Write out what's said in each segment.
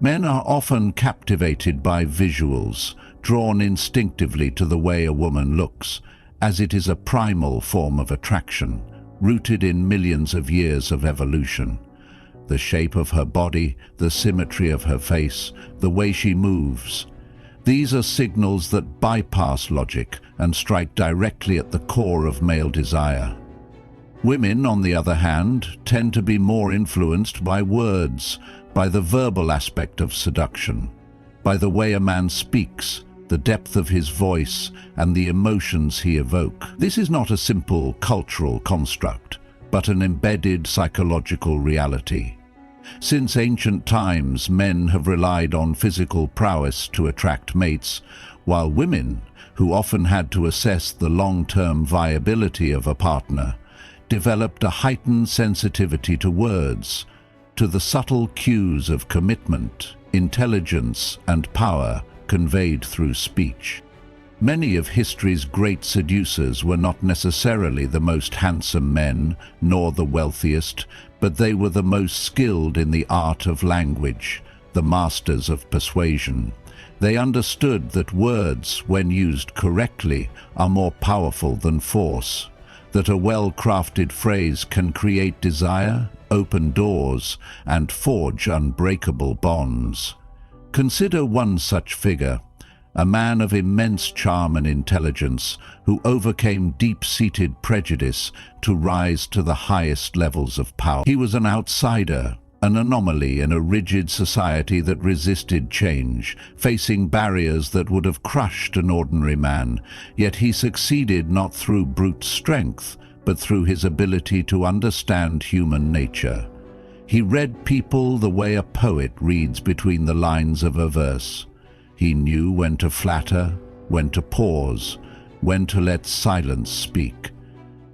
Men are often captivated by visuals, drawn instinctively to the way a woman looks, as it is a primal form of attraction, rooted in millions of years of evolution. The shape of her body, the symmetry of her face, the way she moves. These are signals that bypass logic and strike directly at the core of male desire. Women, on the other hand, tend to be more influenced by words, by the verbal aspect of seduction, by the way a man speaks, the depth of his voice, and the emotions he evokes. This is not a simple cultural construct, but an embedded psychological reality. Since ancient times, men have relied on physical prowess to attract mates, while women, who often had to assess the long-term viability of a partner, developed a heightened sensitivity to words, to the subtle cues of commitment, intelligence, and power conveyed through speech. Many of history's great seducers were not necessarily the most handsome men, nor the wealthiest, but they were the most skilled in the art of language, the masters of persuasion. They understood that words, when used correctly, are more powerful than force, that a well-crafted phrase can create desire, open doors, and forge unbreakable bonds. Consider one such figure, a man of immense charm and intelligence who overcame deep-seated prejudice to rise to the highest levels of power. He was an outsider, an anomaly in a rigid society that resisted change, facing barriers that would have crushed an ordinary man, yet he succeeded not through brute strength, but through his ability to understand human nature. He read people the way a poet reads between the lines of a verse. He knew when to flatter, when to pause, when to let silence speak.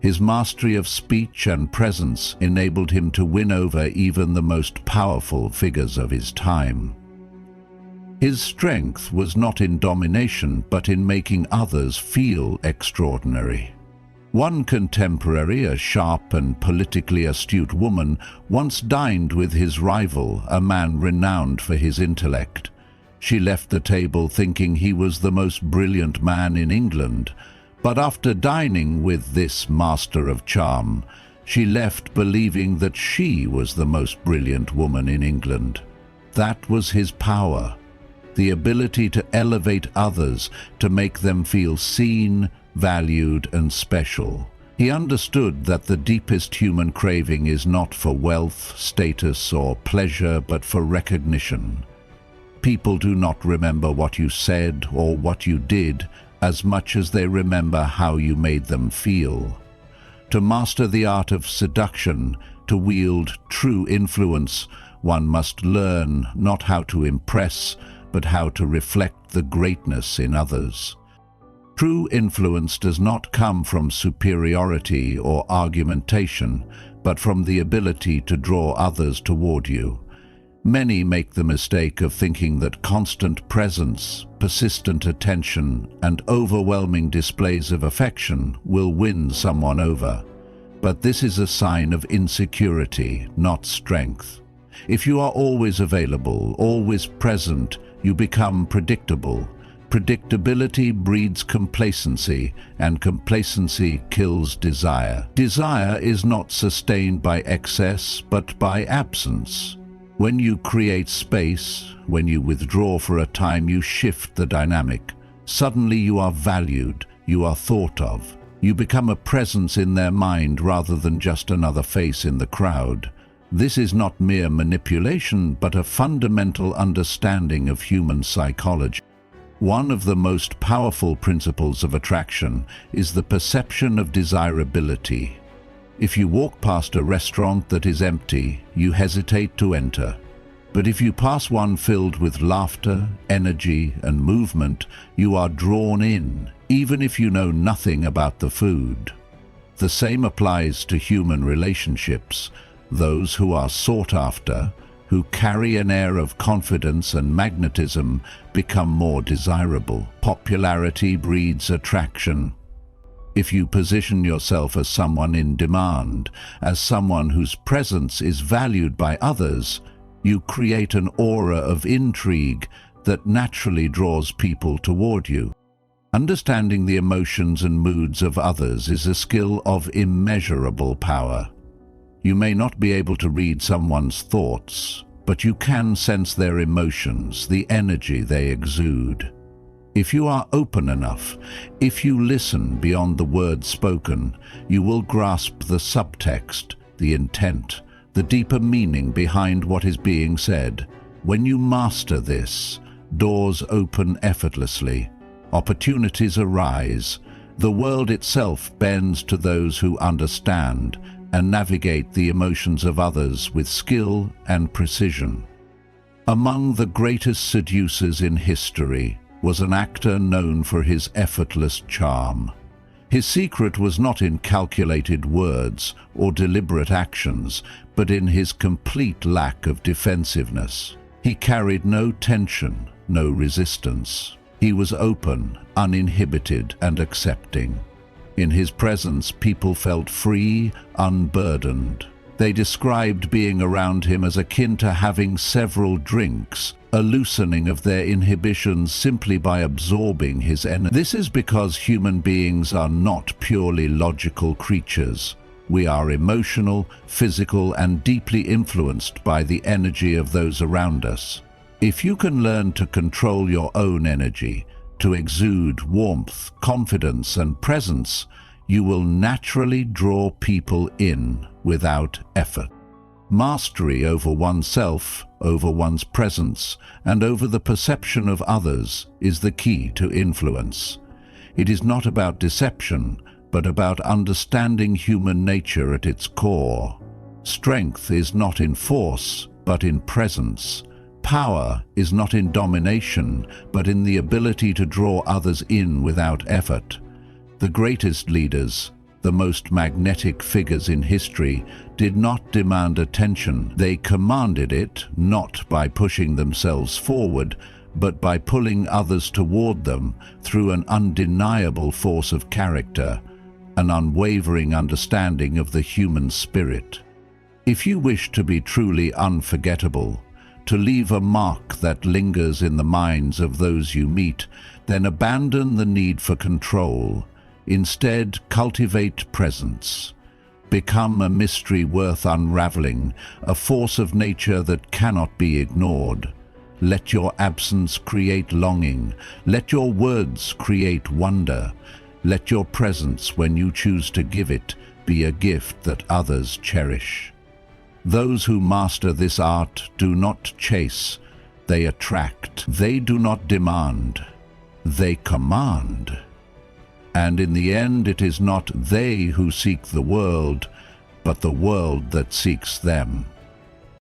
His mastery of speech and presence enabled him to win over even the most powerful figures of his time. His strength was not in domination, but in making others feel extraordinary. One contemporary, a sharp and politically astute woman, once dined with his rival, a man renowned for his intellect. She left the table thinking he was the most brilliant man in England, but after dining with this master of charm, she left believing that she was the most brilliant woman in England. That was his power, the ability to elevate others, to make them feel seen, valued, and special. He understood that the deepest human craving is not for wealth, status, or pleasure, but for recognition. People do not remember what you said or what you did as much as they remember how you made them feel. To master the art of seduction, to wield true influence, one must learn not how to impress, but how to reflect the greatness in others. True influence does not come from superiority or argumentation, but from the ability to draw others toward you. Many make the mistake of thinking that constant presence, persistent attention, and overwhelming displays of affection will win someone over. But this is a sign of insecurity, not strength. If you are always available, always present, you become predictable. Predictability breeds complacency, and complacency kills desire. Desire is not sustained by excess, but by absence. When you create space, when you withdraw for a time, you shift the dynamic. Suddenly you are valued, you are thought of. You become a presence in their mind rather than just another face in the crowd. This is not mere manipulation, but a fundamental understanding of human psychology. One of the most powerful principles of attraction is the perception of desirability. If you walk past a restaurant that is empty, you hesitate to enter. But if you pass one filled with laughter, energy, and movement, you are drawn in, even if you know nothing about the food. The same applies to human relationships. Those who are sought after, who carry an air of confidence and magnetism, become more desirable. Popularity breeds attraction. If you position yourself as someone in demand, as someone whose presence is valued by others, You create an aura of intrigue that naturally draws people toward you. Understanding the emotions and moods of others is a skill of immeasurable power. You may not be able to read someone's thoughts, but you can sense their emotions, the energy they exude. If you are open enough, if you listen beyond the words spoken, you will grasp the subtext, the intent, the deeper meaning behind what is being said. When you master this, doors open effortlessly, opportunities arise, the world itself bends to those who understand and navigate the emotions of others with skill and precision. Among the greatest seducers in history was an actor known for his effortless charm. His secret was not in calculated words or deliberate actions, but in his complete lack of defensiveness. He carried no tension, no resistance. He was open, uninhibited, and accepting. In his presence, people felt free, unburdened. They described being around him as akin to having several drinks, a loosening of their inhibitions simply by absorbing his energy. This is because human beings are not purely logical creatures. We are emotional, physical, and deeply influenced by the energy of those around us. If you can learn to control your own energy, to exude warmth, confidence, and presence, you will naturally draw people in without effort. Mastery over oneself, over one's presence, and over the perception of others is the key to influence. It is not about deception, but about understanding human nature at its core. Strength is not in force, but in presence. Power is not in domination, but in the ability to draw others in without effort. The greatest leaders, the most magnetic figures in history, did not demand attention. They commanded it, not by pushing themselves forward, but by pulling others toward them through an undeniable force of character, an unwavering understanding of the human spirit. If you wish to be truly unforgettable, to leave a mark that lingers in the minds of those you meet, then abandon the need for control. Instead, cultivate presence. Become a mystery worth unraveling, a force of nature that cannot be ignored. Let your absence create longing. Let your words create wonder. Let your presence, when you choose to give it, be a gift that others cherish. Those who master this art do not chase, they attract. They do not demand, they command. And in the end, it is not they who seek the world, but the world that seeks them.